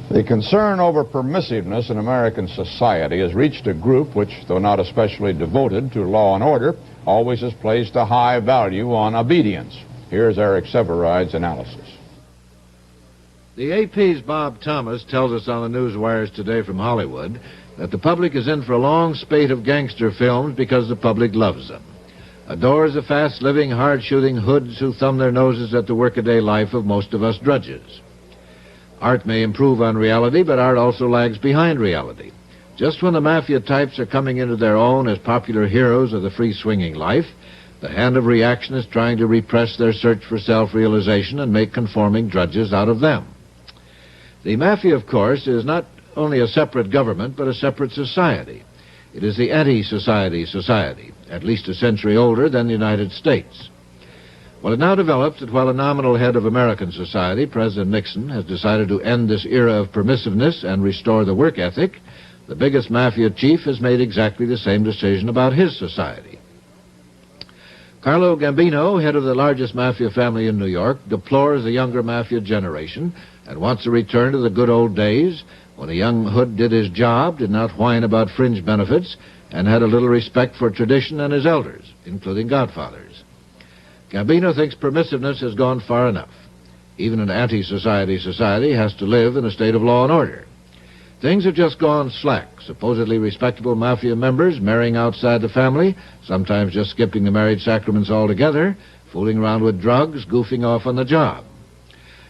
The concern over permissiveness in American society has reached a group which, though not especially devoted to law and order, always has placed a high value on obedience. Here's Eric Severide's analysis. The AP's Bob Thomas tells us on the news wires today from Hollywood that the public is in for a long spate of gangster films because the public loves them. Adores the fast-living, hard-shooting hoods who thumb their noses at the workaday life of most of us drudges. Art may improve on reality, but art also lags behind reality. Just when the mafia types are coming into their own as popular heroes of the free-swinging life, the hand of reaction is trying to repress their search for self-realization and make conforming drudges out of them. The mafia, of course, is not only a separate government, but a separate society. It is the anti-society society, at least a century older than the United States. Well, it now develops that while a nominal head of American society, President Nixon, has decided to end this era of permissiveness and restore the work ethic, the biggest mafia chief has made exactly the same decision about his society. Carlo Gambino, head of the largest mafia family in New York, deplores the younger mafia generation and wants a return to the good old days when a young hood did his job, did not whine about fringe benefits, and had a little respect for tradition and his elders, including godfathers. Gambino thinks permissiveness has gone far enough. Even an anti-society society has to live in a state of law and order. Things have just gone slack. Supposedly respectable mafia members marrying outside the family, sometimes just skipping the marriage sacraments altogether, fooling around with drugs, goofing off on the job.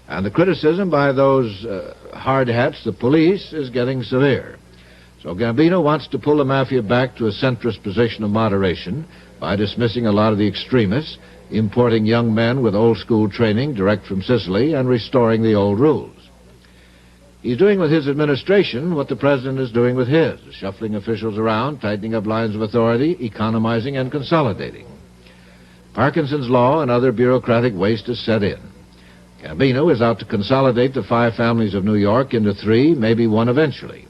And the criticism by those hard hats, the police, is getting severe. So Gambino wants to pull the mafia back to a centrist position of moderation by dismissing a lot of the extremists, importing young men with old-school training direct from Sicily, and restoring the old rules. He's doing with his administration what the president is doing with his, shuffling officials around, tightening up lines of authority, economizing and consolidating. Parkinson's law and other bureaucratic waste has set in. Gambino is out to consolidate the 5 families of New York into 3, maybe 1 eventually.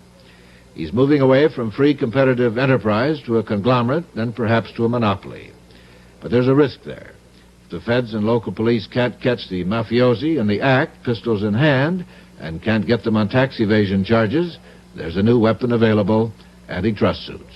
He's moving away from free competitive enterprise to a conglomerate, then perhaps to a monopoly. But there's a risk there. If the feds and local police can't catch the mafiosi in the act, pistols in hand, and can't get them on tax evasion charges, there's a new weapon available: antitrust suits.